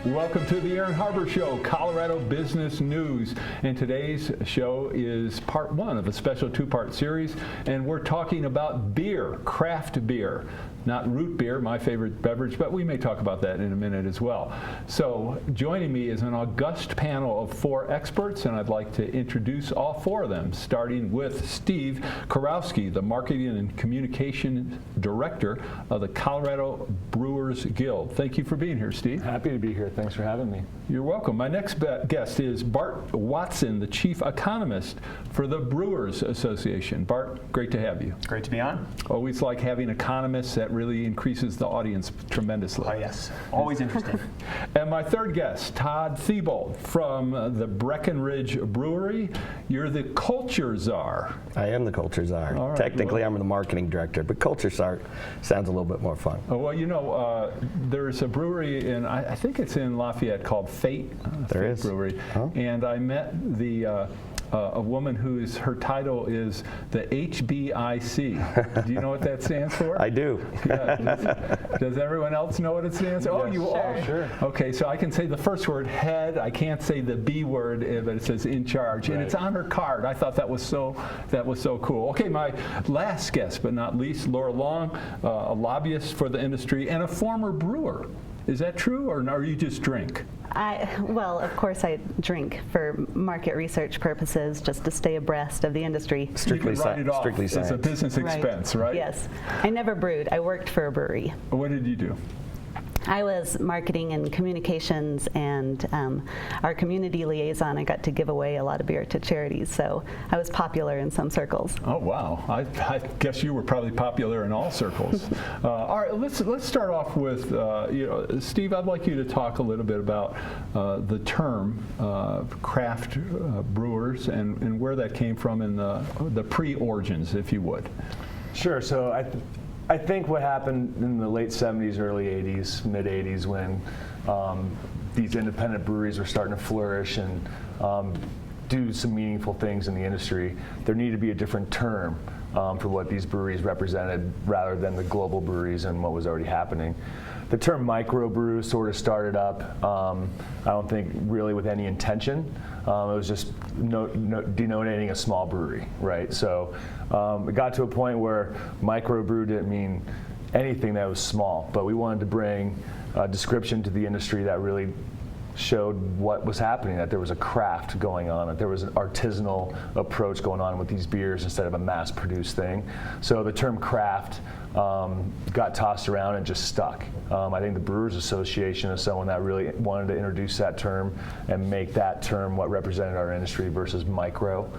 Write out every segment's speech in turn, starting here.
Welcome to the Harber Show, Colorado Business News. And today's show is part one of a special two-part series, and we're talking about beer, craft beer. Not root beer, my favorite beverage, but we may talk about that in a minute as well. So joining me is an august panel of four experts, and I'd like to introduce all four of them, starting with Steve Kurowski, the Marketing and Communication Director of the Colorado Brewers Guild. Thank you for being here, Steve. Happy to be here. Thanks for having me. You're welcome. My next guest is Bart Watson, the Chief Economist for the Brewers Association. Bart, great to have you. Great to be on. Always like having economists. That really increases the audience tremendously. Oh, yes. Always interesting. And my third guest, Todd Thiebold from the Breckenridge Brewery. You're the culture czar. I am the culture czar. Right, Technically, I'm the marketing director, but culture czar sounds a little bit more fun. Oh, well, you know, there's a brewery in, I think it's in Lafayette called Fate. There Fate is. Brewery. Huh? And I met a woman whose her title is the HBIC. Do you know what that stands for? I do. Yeah. Does everyone else know what it stands for? Oh, you all? Sure. Okay, so I can say the first word, head. I can't say the B word, but it says in charge, and it's on her card. I thought that was so cool. Okay, my last guest, but not least, Laura Long, a lobbyist for the industry and a former brewer. Is that true, or are you just drink? Well, of course I drink for market research purposes, just to stay abreast of the industry. Strictly science. It's a business expense, right? Yes. I never brewed. I worked for a brewery. What did you do? I was marketing and communications and our community liaison. I got to give away a lot of beer to charities, so I was popular in some circles. Oh, wow. I guess you were probably popular in all circles. All right, let's start off with, Steve, I'd like you to talk a little bit about the term craft brewers and where that came from in the pre-origins, if you would. Sure. So I think what happened in the late 70s, early 80s, mid 80s, when these independent breweries were starting to flourish and do some meaningful things in the industry, there needed to be a different term for what these breweries represented rather than the global breweries and what was already happening. The term microbrew sort of started up, I don't think really with any intention. It was just denoting a small brewery, right? So it got to a point where microbrew didn't mean anything that was small, but we wanted to bring a description to the industry that really showed what was happening, that there was a craft going on, that there was an artisanal approach going on with these beers instead of a mass-produced thing. So the term craft got tossed around and just stuck. I think the Brewers Association is someone that really wanted to introduce that term and make that term what represented our industry versus micro.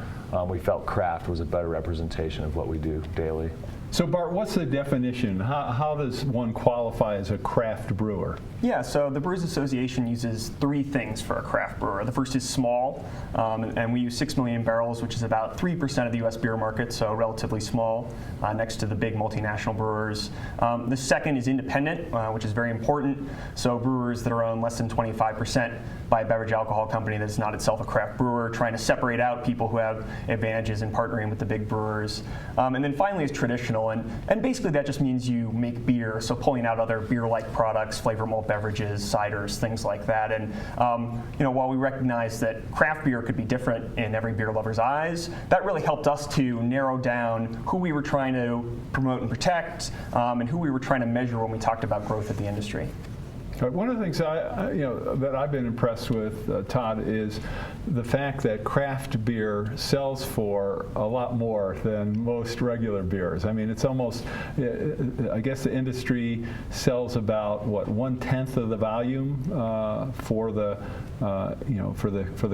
We felt craft was a better representation of what we do daily. So Bart, what's the definition? How does one qualify as a craft brewer? Yeah, so the Brewers Association uses three things for a craft brewer. The first is small, and we use 6 million barrels, which is about 3% of the U.S. beer market, so relatively small, next to the big multinational brewers. The second is independent, which is very important. So brewers that are owned less than 25% by a beverage alcohol company that's not itself a craft brewer, trying to separate out people who have advantages in partnering with the big brewers. And then finally is traditional, and basically that just means you make beer, so pulling out other beer-like products, flavor malt beverages, ciders, things like that. And while we recognize that craft beer could be different in every beer lover's eyes, that really helped us to narrow down who we were trying to promote and protect, and who we were trying to measure when we talked about growth of the industry. One of the things that I've been impressed with, Todd, is the fact that craft beer sells for a lot more than most regular beers. I mean, it's almost, I guess the industry sells about what, 1/10 of the volume for the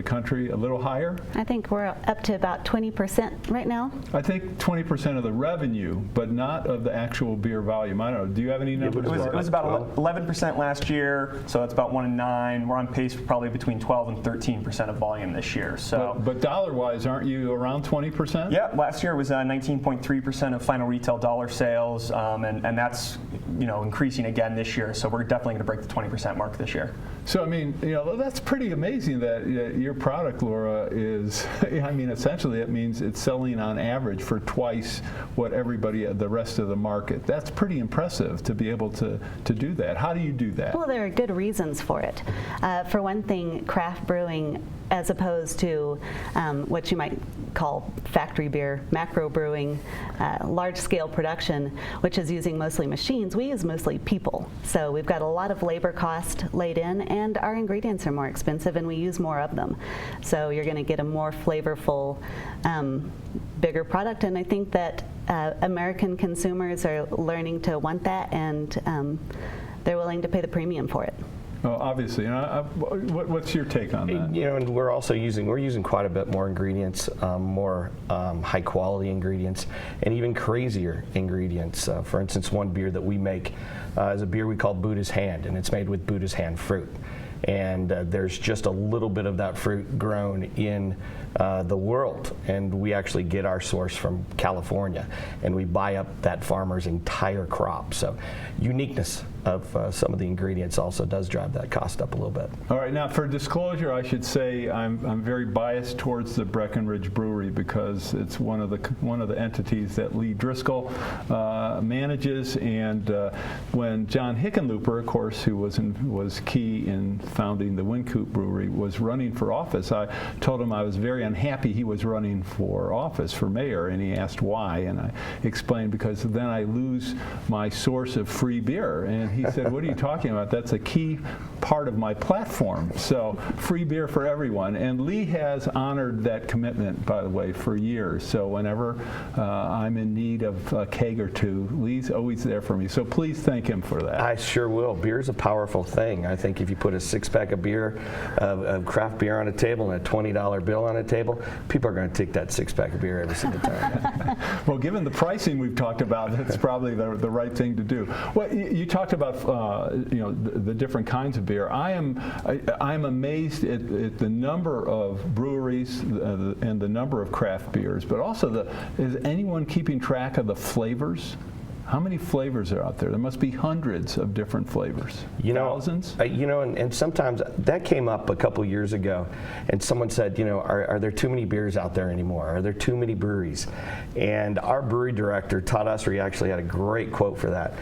country, a little higher. I think we're up to about 20% right now. I think 20% of the revenue, but not of the actual beer volume. I don't know. Do you have any numbers? It was about 11% last year, so that's about 1 in 9. We're on pace for probably between 12 and 13% of volume this year. So, but dollar-wise, aren't you around 20%? Yeah, last year was 19.3% of final retail dollar sales, and that's increasing again this year. So we're definitely going to break the 20% mark this year. So, I mean, that's pretty amazing that your product, Laura, is, I mean, essentially it means it's selling on average for twice what the rest of the market. That's pretty impressive to be able to do that. How do you do that? Well, there are good reasons for it. For one thing, craft brewing, as opposed to what you might call factory beer, macro brewing, large-scale production, which is using mostly machines, we use mostly people. So we've got a lot of labor cost laid in, and our ingredients are more expensive, and we use more of them. So you're going to get a more flavorful, bigger product, and I think that American consumers are learning to want that, and they're willing to pay the premium for it. Well, obviously. What's your take on that? And we're using quite a bit more ingredients, more high quality ingredients, and even crazier ingredients. For instance, one beer that we make is a beer we call Buddha's Hand, and it's made with Buddha's Hand fruit. And there's just a little bit of that fruit grown in the world, and we actually get our source from California, and we buy up that farmer's entire crop. So uniqueness of some of the ingredients also does drive that cost up a little bit. All right, now for disclosure, I should say I'm very biased towards the Breckenridge Brewery because it's one of the entities that Lee Driscoll manages, and when John Hickenlooper, of course, who was key in founding the Wynkoop Brewery, was running for office, I told him I was very unhappy he was running for office, for mayor, and he asked why, and I explained because then I lose my source of free beer. And he said, what are you talking about? That's a key part of my platform. So free beer for everyone. And Lee has honored that commitment, by the way, for years. So whenever I'm in need of a keg or two, Lee's always there for me. So please thank him for that. I sure will. Beer is a powerful thing. I think if you put a six-pack of beer, of craft beer on a table and a $20 bill on a table, people are going to take that six-pack of beer every single time. Well, given the pricing we've talked about, that's probably the right thing to do. Well, you talked about the different kinds of beer. I'm amazed at the number of breweries and the number of craft beers, but also is anyone keeping track of the flavors? How many flavors are out there? There must be hundreds of different flavors. Thousands? And sometimes that came up a couple years ago, and someone said, are there too many beers out there anymore? Are there too many breweries? And our brewery director, Todd Usry, actually had a great quote for that.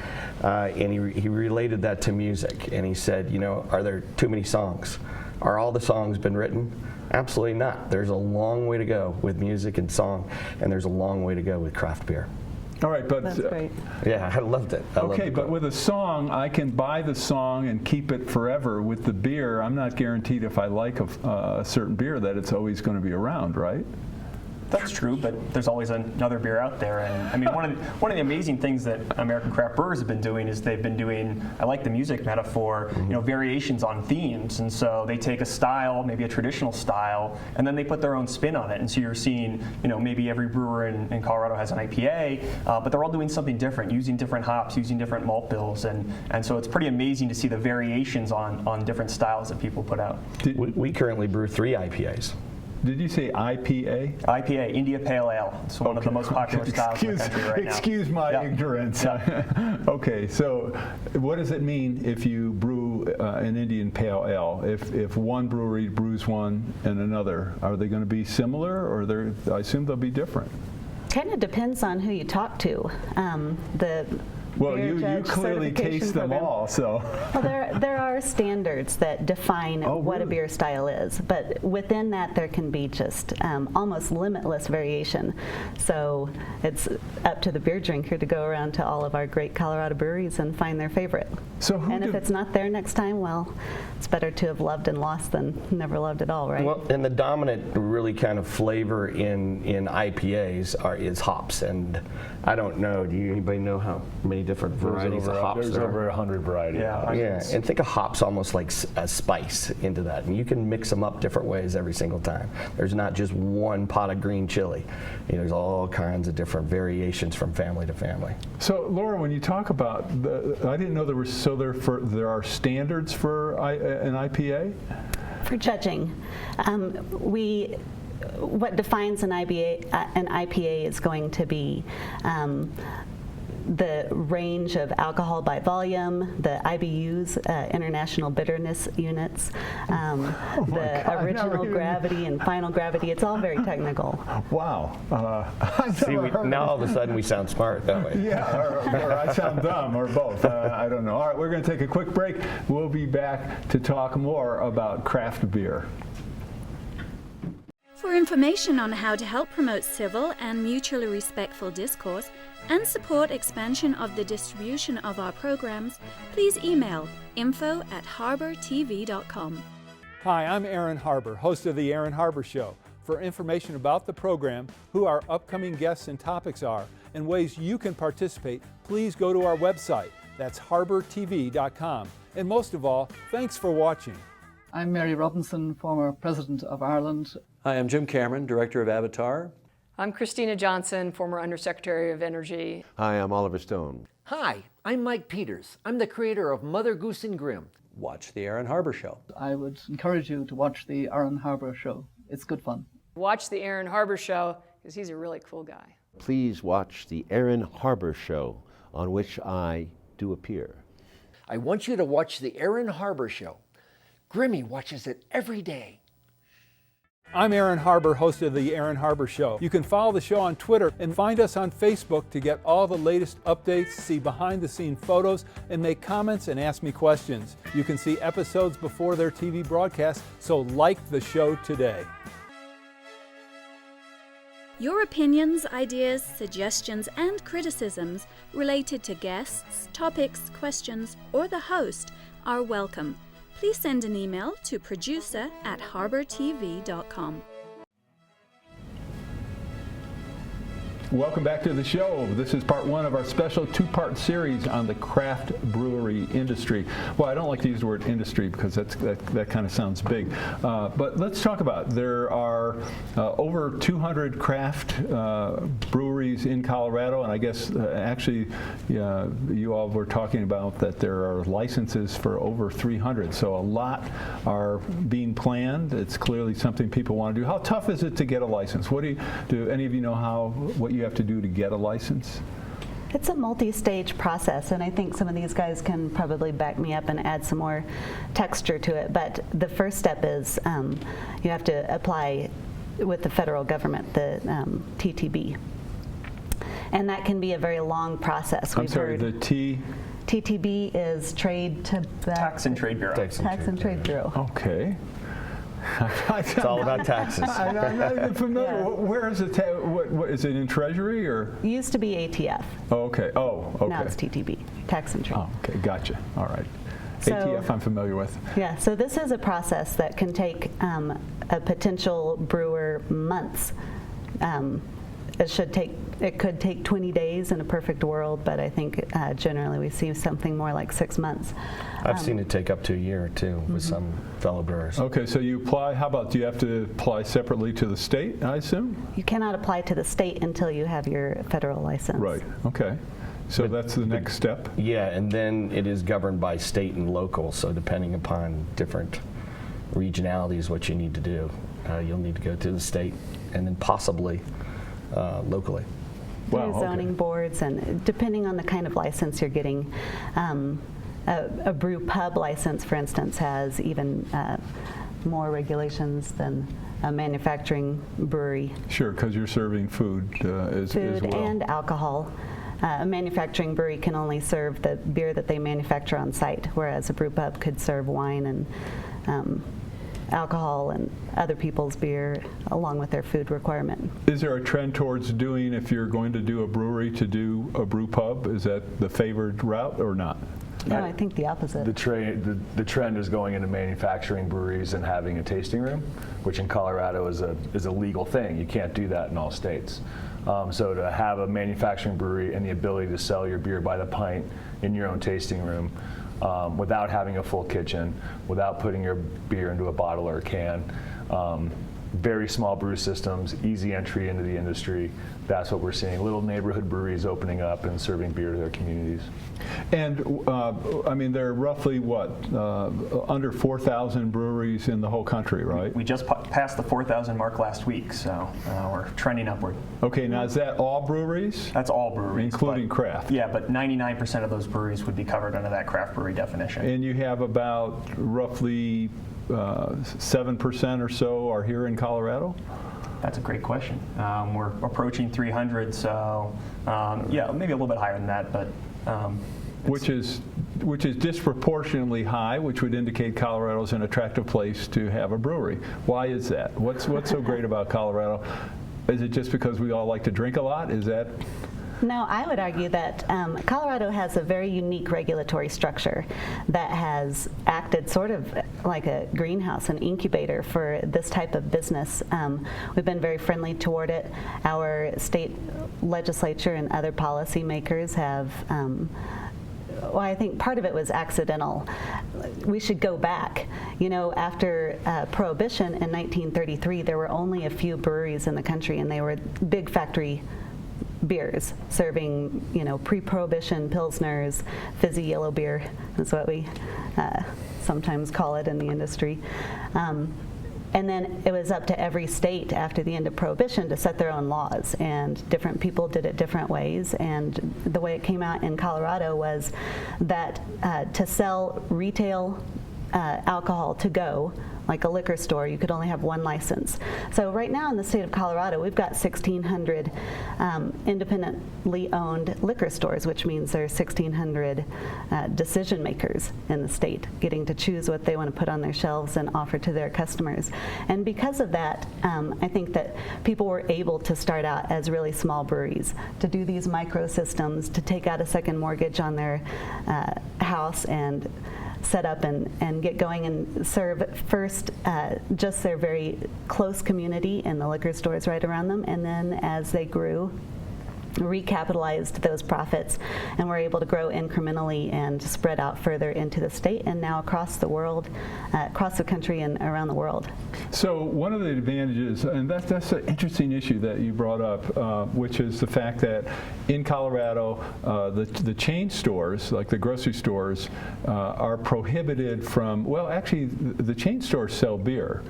And he related that to music, and he said, are there too many songs? Are all the songs been written? Absolutely not. There's a long way to go with music and song, and there's a long way to go with craft beer. All right, but That's great. Yeah, I loved it. Okay, but with a song, I can buy the song and keep it forever. With the beer, I'm not guaranteed if I like a certain beer that it's always going to be around, right? That's true, but there's always another beer out there. And I mean, one of the amazing things that American craft brewers have been doing is they've been doing, I like the music metaphor, variations on themes. And so they take a style, maybe a traditional style, and then they put their own spin on it. And so you're seeing, maybe every brewer in Colorado has an IPA, but they're all doing something different, using different hops, using different malt bills. And so it's pretty amazing to see the variations on different styles that people put out. We currently brew 3 IPAs. Did you say IPA? IPA, India Pale Ale. It's one of the most popular styles in the country right now. Excuse my ignorance. Yeah. Okay, so what does it mean if you brew an Indian Pale Ale? If one brewery brews one and another, are they going to be similar, or I assume they'll be different? Kind of depends on who you talk to. Well, Beer you judge clearly certification taste them program. all, so. Well, there are standards that define what a really? beer style is, but within that there can be just almost limitless variation. So it's up to the beer drinker to go around to all of our great Colorado breweries and find their favorite. So and if it's not there next time, well, it's better to have loved and lost than never loved at all, right? Well, and the dominant really kind of flavor in IPAs is hops, and I don't know. Do anybody know how many different varieties of hops There's there over 100 varieties. Yeah, and think of hops almost like a spice into that, and you can mix them up different ways every single time. There's not just one pot of green chili. There's all kinds of different variations from family to family. So, Laura, when you talk about I didn't know there are standards for an IPA? For judging, what defines an IPA is going to be the range of alcohol by volume, the IBUs, International Bitterness Units, the God, original no, gravity and final gravity. It's all very technical. Wow. I've See, never heard now of- all of a sudden we sound smart that way. Yeah, or I sound dumb, or both. I don't know. All right, we're going to take a quick break. We'll be back to talk more about craft beer. For information on how to help promote civil and mutually respectful discourse and support expansion of the distribution of our programs, please email info@harbortv.com. Hi, I'm Aaron Harber, host of the Aaron Harber Show. For information about the program, who our upcoming guests and topics are, and ways you can participate, please go to our website. That's harbortv.com. And most of all, thanks for watching. I'm Mary Robinson, former President of Ireland. Hi, I'm Jim Cameron, Director of Avatar. I'm Christina Johnson, former Undersecretary of Energy. Hi, I'm Oliver Stone. Hi, I'm Mike Peters. I'm the creator of Mother Goose and Grimm. Watch the Aaron Harber Show. I would encourage you to watch the Aaron Harber Show. It's good fun. Watch the Aaron Harber Show because he's a really cool guy. Please watch the Aaron Harber Show, on which I do appear. I want you to watch the Aaron Harber Show. Grimmy watches it every day. I'm Aaron Harber, host of the Aaron Harber Show. You can follow the show on Twitter and find us on Facebook to get all the latest updates, see behind-the-scene photos, and make comments and ask me questions. You can see episodes before their TV broadcast, so like the show today. Your opinions, ideas, suggestions, and criticisms related to guests, topics, questions, or the host are welcome. Please send an email to producer@harbortv.com. Welcome back to the show. This is part one of our special two-part series on the craft brewery industry. Well, I don't like to use the word industry because that kind of sounds big. But let's talk about it. There are over 200 craft breweries in Colorado, and I guess actually you all were talking about that there are licenses for over 300. So a lot are being planned. It's clearly something people want to do. How tough is it to get a license? What do any of you know what you have to do to get a license? It's a multi-stage process, and I think some of these guys can probably back me up and add some more texture to it. But the first step is you have to apply with the federal government, the TTB. And that can be a very long process. I'm sorry, the TTB is Tax and Trade Bureau. Tax and Trade Bureau. Okay. It's all about taxes. I'm not even familiar. Yeah. Where is it? What is it in Treasury or? Used to be ATF. Oh, okay. Oh, okay. Now it's TTB, Tax and Trade. Oh, okay. Gotcha. All right. So, ATF I'm familiar with. Yeah, so this is a process that can take a potential brewer months. It could take 20 days in a perfect world, but I think generally we see something more like 6 months. I've seen it take up to a year or two with some fellow brewers. Okay, so you apply. How about, do you have to apply separately to the state, I assume? You cannot apply to the state until you have your federal license. Right. Okay. So that's the next step? Yeah, and then it is governed by state and local, so depending upon different regionalities, what you need to do, you'll need to go to the state and then possibly locally. Wow, zoning boards, and depending on the kind of license you're getting. A brew pub license, for instance, has even more regulations than a manufacturing brewery. Sure, because you're serving food as well. Food and alcohol. A manufacturing brewery can only serve the beer that they manufacture on site, whereas a brew pub could serve wine and alcohol and other people's beer along with their food requirement. Is there a trend towards doing, if you're going to do a brewery, to do a brew pub? Is that the favored route or not? No, I think the opposite. The trend is going into manufacturing breweries and having a tasting room, which in Colorado is a legal thing. You can't do that in all states. So to have a manufacturing brewery and the ability to sell your beer by the pint in your own tasting room without having a full kitchen, without putting your beer into a bottle or a can, very small brew systems, easy entry into the industry. That's what we're seeing. Little neighborhood breweries opening up and serving beer to their communities. And I mean, there are roughly what, under 4,000 breweries in the whole country, right? We just passed the 4,000 mark last week, so we're trending upward. Okay, now is that all breweries? That's all breweries. Including craft? Yeah, but 99% of those breweries would be covered under that craft brewery definition. And you have about roughly 7% or so are here in Colorado? That's a great question. We're approaching 300, so yeah, maybe a little bit higher than that, but which is disproportionately high, which would indicate Colorado's an attractive place to have a brewery. Why is that? What's so great about Colorado? Is it just because we all like to drink a lot? Is that? No, I would argue that Colorado has a very unique regulatory structure that has acted sort of like a greenhouse, an incubator for this type of business. We've been very friendly toward it. Our state legislature and other policymakers have well, I think part of it was accidental. We should go back. You know, after Prohibition in 1933, there were only a few breweries in the country, and they were big factory beers serving, you know, pre-Prohibition Pilsners, fizzy yellow beer is what we sometimes call it in the industry. And then it was up to every state after the end of Prohibition to set their own laws, and different people did it different ways. And the way it came out in Colorado was that to sell retail alcohol to go, like a liquor store, you could only have one license. So right now in the state of Colorado, we've got 1,600 independently owned liquor stores, which means there are 1,600 decision makers in the state getting to choose what they want to put on their shelves and offer to their customers. And because of that, I think that people were able to start out as really small breweries, to do these micro systems, to take out a second mortgage on their house and set up and get going and serve first just their very close community and the liquor stores right around them, and then as they grew, recapitalized those profits and were able to grow incrementally and spread out further into the state and now across the world, across the country and around the world. So one of the advantages, and that's an interesting issue that you brought up, which is the fact that in Colorado, the chain stores, like the grocery stores, are prohibited from, well, actually, the chain stores sell beer,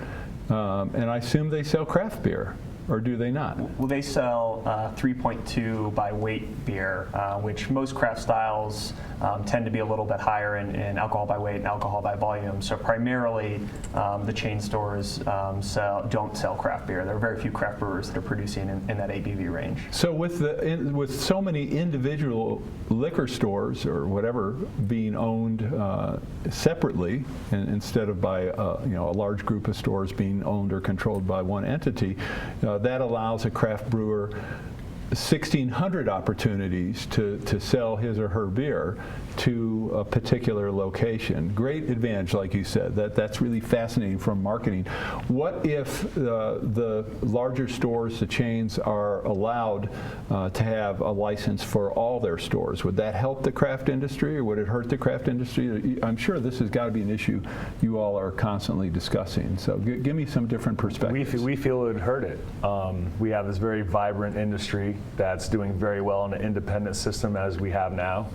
and I assume they sell craft beer. Or do they not? Well, they sell 3.2 by weight beer, which most craft styles tend to be a little bit higher in alcohol by weight and alcohol by volume. So primarily, the chain stores don't sell craft beer. There are very few craft brewers that are producing in that ABV range. So with so many individual liquor stores or whatever being owned separately, instead of by a large group of stores being owned or controlled by one entity, that allows a craft brewer 1,600 opportunities to sell his or her beer to a particular location. Great advantage, like you said. That's really fascinating from marketing. What if the larger stores, the chains, are allowed to have a license for all their stores? Would that help the craft industry, or would it hurt the craft industry? I'm sure this has got to be an issue you all are constantly discussing. So give me some different perspectives. We feel it would hurt it. We have this very vibrant industry that's doing very well in an independent system as we have now.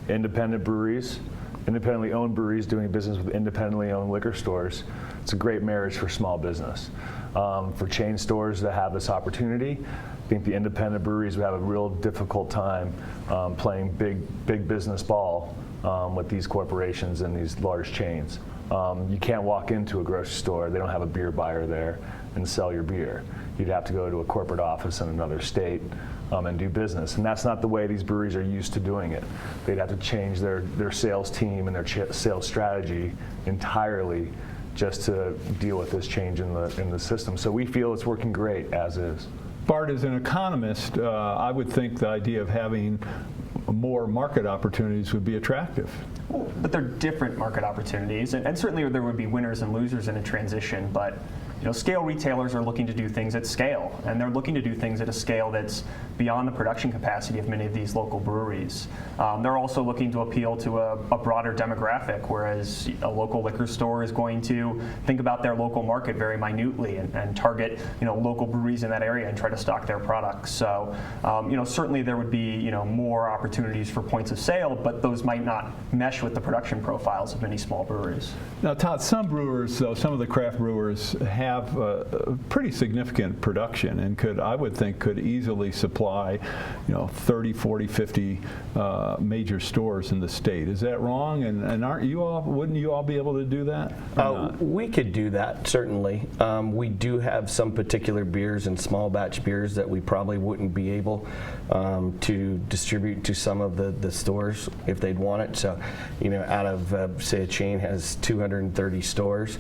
Independent breweries, independently owned breweries doing business with independently owned liquor stores. It's a great marriage for small business. For chain stores that have this opportunity, I think the independent breweries would have a real difficult time playing big business ball with these corporations and these large chains. You can't walk into a grocery store, they don't have a beer buyer there, and sell your beer. You'd have to go to a corporate office in another state and do business. And that's not the way these breweries are used to doing it. They'd have to change their sales team and their sales strategy entirely just to deal with this change in the system. So we feel it's working great as is. Bart, as an economist, I would think the idea of having more market opportunities would be attractive. But they're different market opportunities, and certainly there would be winners and losers in a transition, but scale retailers are looking to do things at scale, and they're looking to do things at a scale that's beyond the production capacity of many of these local breweries. They're also looking to appeal to a broader demographic, whereas a local liquor store is going to think about their local market very minutely and target local breweries in that area and try to stock their products. So certainly there would be more opportunities for points of sale, but those might not mesh with the production profiles of many small breweries. Now, Todd, some brewers, though, some of the craft brewers have pretty significant production and I would think could easily supply 30, 40, 50 major stores in the state. Is that wrong? And wouldn't you all be able to do that? We could do that, certainly. We do have some particular beers and small batch beers that we probably wouldn't be able to distribute to some of the stores if they'd want it. So, out of, say, a chain has 230 stores,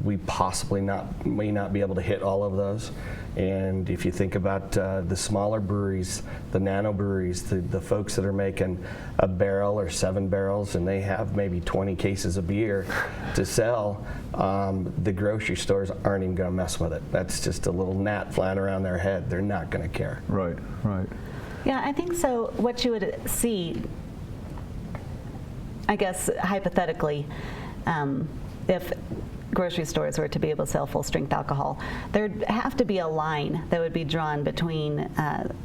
we possibly may not be able to hit all of those. And if you think about the smaller breweries, the nano breweries, the folks that are making a barrel or 7 barrels and they have maybe 20 cases of beer to sell, the grocery stores aren't even going to mess with it. That's just a little gnat flying around their head. They're not going to care. Right, right. Yeah, I think so. What you would see, I guess hypothetically, if grocery stores were to be able to sell full strength alcohol, there'd have to be a line that would be drawn between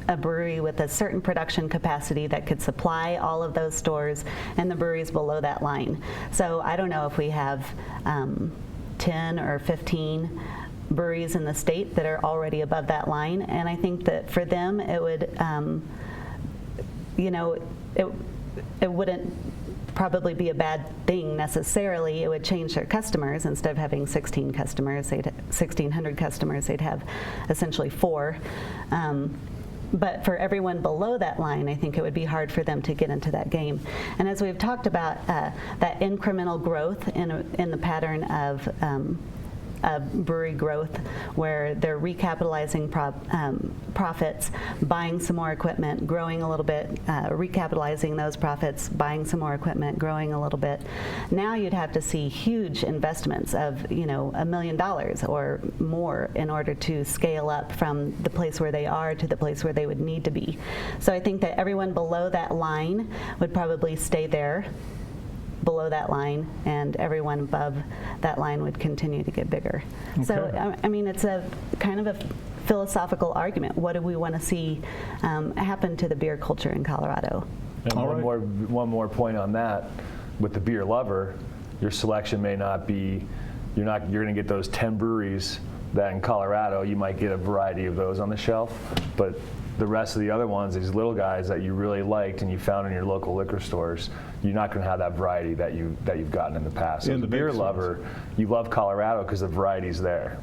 a brewery with a certain production capacity that could supply all of those stores and the breweries below that line. So I don't know if we have 10 or 15 breweries in the state that are already above that line, and I think that for them it would it wouldn't probably be a bad thing necessarily. It would change their customers. Instead of having 1,600 customers, they'd have essentially 4. But for everyone below that line, I think it would be hard for them to get into that game. And as we've talked about, that incremental growth in the pattern of brewery growth, where they're recapitalizing profits, buying some more equipment, growing a little bit, recapitalizing those profits, buying some more equipment, growing a little bit. Now you'd have to see huge investments of $1 million or more in order to scale up from the place where they are to the place where they would need to be. So I think that everyone below that line would probably stay there, below that line, and everyone above that line would continue to get bigger. Okay. So, I mean, it's a kind of a philosophical argument. What do we want to see happen to the beer culture in Colorado? And one more point on that. With the beer lover, your selection may not be, you're going to get those 10 breweries that in Colorado, you might get a variety of those on the shelf, but the rest of the other ones, these little guys that you really liked and you found in your local liquor stores, you're not going to have that variety that you've gotten in the past. So the beer lover, you love Colorado because the variety's there.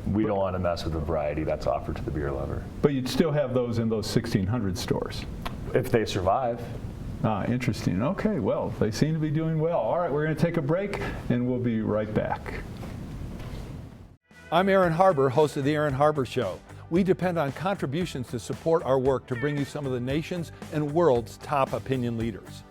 We don't want to mess with the variety that's offered to the beer lover. But you'd still have those in those 1,600 stores. If they survive. Interesting. Okay, well, they seem to be doing well. All right, we're going to take a break, and we'll be right back. I'm Aaron Harber, host of the Aaron Harber Show. We depend on contributions to support our work to bring you some of the nation's and world's top opinion leaders.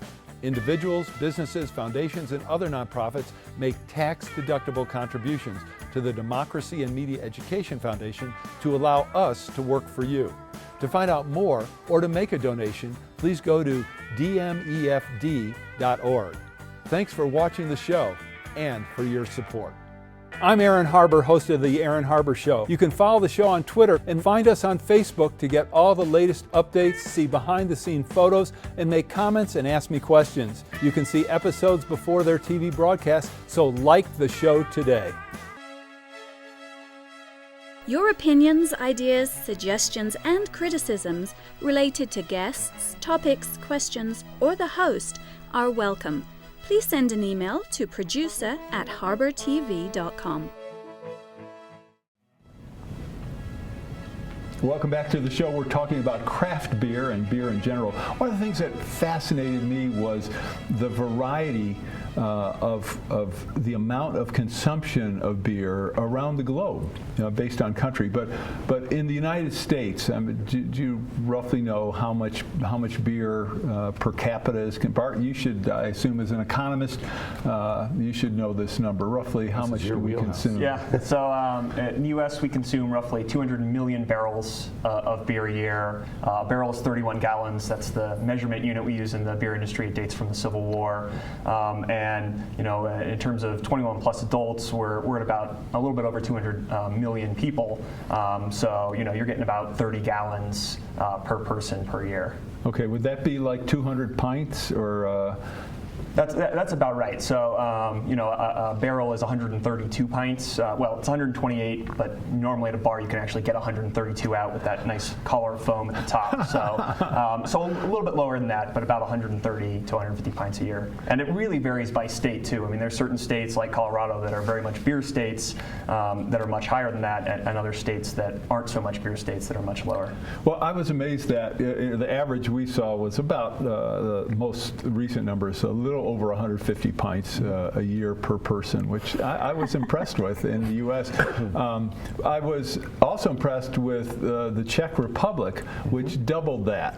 Individuals, businesses, foundations, and other nonprofits make tax-deductible contributions to the Democracy and Media Education Foundation to allow us to work for you. To find out more or to make a donation, please go to dmefd.org. Thanks for watching the show and for your support. I'm Aaron Harber, host of the Aaron Harber Show. You can follow the show on Twitter and find us on Facebook to get all the latest updates, see behind-the-scene photos, and make comments and ask me questions. You can see episodes before their TV broadcast, so like the show today. Your opinions, ideas, suggestions, and criticisms related to guests, topics, questions, or the host are welcome. Please send an email to producer@harbortv.com. Welcome back to the show. We're talking about craft beer and beer in general. One of the things that fascinated me was the variety of the amount of consumption of beer around the globe, based on country. But in the United States, do you roughly know how much beer per capita is? Bart, you should, I assume, as an economist, you should know this number. Roughly, how much do we consume? Yeah. So in the U.S., we consume roughly 200 million barrels of beer a year. A barrel is 31 gallons. That's the measurement unit we use in the beer industry. It dates from the Civil War. And in terms of 21 plus adults, we're at about a little bit over 200 million people. So you're getting about 30 gallons per person per year. Okay, would that be like 200 pints or? That's about right. So, a barrel is 132 pints. Well, it's 128, but normally at a bar you can actually get 132 out with that nice collar foam at the top. So, a little bit lower than that, but about 130 to 150 pints a year. And it really varies by state too. I mean, there's certain states like Colorado that are very much beer states that are much higher than that, and other states that aren't so much beer states that are much lower. Well, I was amazed that the average we saw was about the most recent numbers, a little over 150 pints a year per person, which I was impressed with in the U.S. I was also impressed with the Czech Republic, which doubled that,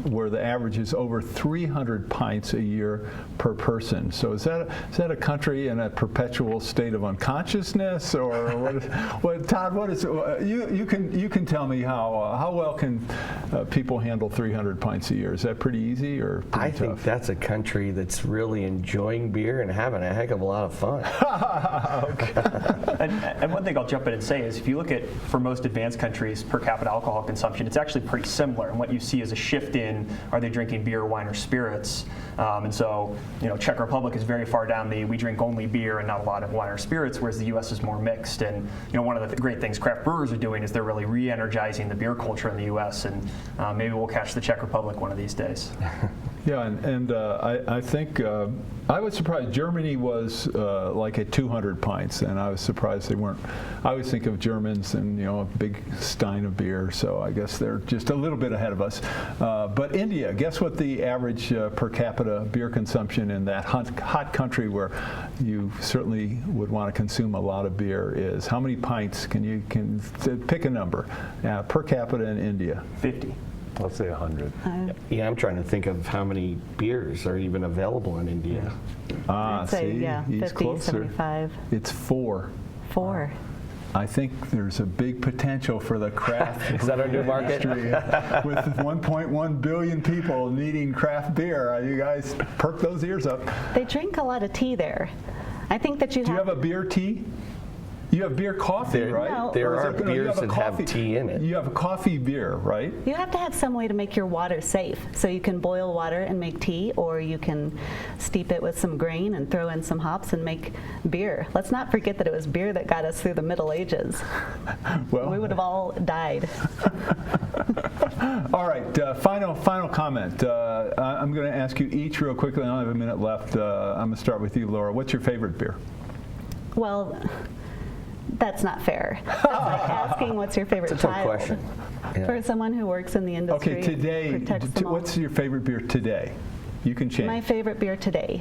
where the average is over 300 pints a year per person. So is that a country in a perpetual state of unconsciousness, or what? Todd, what is you can tell me how well can people handle 300 pints a year? Is that pretty easy or pretty tough? Think that's a country that's really enjoying beer and having a heck of a lot of fun. And one thing I'll jump in and say is, if you look at, for most advanced countries, per capita alcohol consumption, it's actually pretty similar. And what you see is a shift in, are they drinking beer, wine, or spirits? And so, Czech Republic is very far down we drink only beer and not a lot of wine or spirits, whereas the U.S. is more mixed. And one of the great things craft brewers are doing is they're really re-energizing the beer culture in the U.S. And maybe we'll catch the Czech Republic one of these days. Yeah, and I think I was surprised. Germany was like at 200 pints, and I was surprised they weren't. I always think of Germans and a big stein of beer, so I guess they're just a little bit ahead of us. But India, guess what the average per capita beer consumption in that hot country where you certainly would want to consume a lot of beer is? How many pints can pick a number per capita in India? 50. Let's say 100. Yeah, I'm trying to think of how many beers are even available in India. I'd say, he's 50, closer. 75. It's 4. 4. I think there's a big potential for the craft Is that our new market? industry with 1.1 billion people needing craft beer. You guys perk those ears up. They drink a lot of tea there. I think that you Do you have a beer tea? You have beer coffee, right? No. There Or are beers that have tea in it. You have a coffee beer, right? You have to have some way to make your water safe. So you can boil water and make tea, or you can steep it with some grain and throw in some hops and make beer. Let's not forget that it was beer that got us through the Middle Ages. Well, we would have all died. All right, final comment. I'm going to ask you each real quickly. I only have a minute left. I'm going to start with you, Laura. What's your favorite beer? Well, that's not fair. That's like asking what's your favorite It's a tough child. question. Yeah. For someone who works in the industry. Okay, today, protects them all. what's your favorite beer today? You can change. My favorite beer today.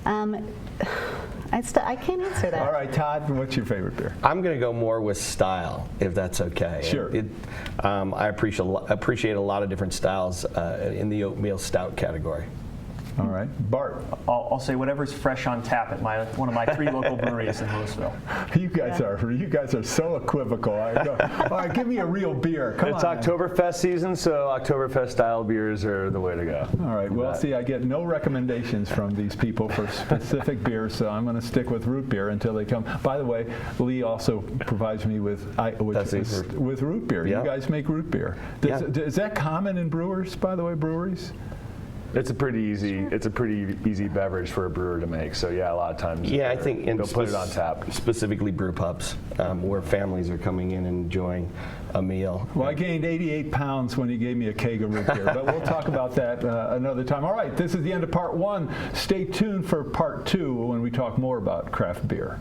I can't answer that. All right, Todd, what's your favorite beer? I'm going to go more with style, if that's okay. Sure. I appreciate a lot of different styles in the oatmeal stout category. All right, Bart. I'll say whatever's fresh on tap at one of my 3 local breweries in Louisville. You guys are so equivocal. All right, give me a real beer. Come It's on. Oktoberfest season, so Oktoberfest style beers are the way to go. All right. Well, see, I get no recommendations from these people for specific beers, so I'm going to stick with root beer until they come. By the way, Lee also provides me with root beer. Yeah. You guys make root beer. Is that common in brewers? By the way, breweries? It's a pretty easy beverage for a brewer to make. So yeah, a lot of times. Yeah, I think they'll put it on tap. Specifically brew pubs, where families are coming in and enjoying a meal. Well, I gained 88 pounds when he gave me a keg of root beer, but we'll talk about that another time. All right, this is the end of part 1. Stay tuned for part 2 when we talk more about craft beer.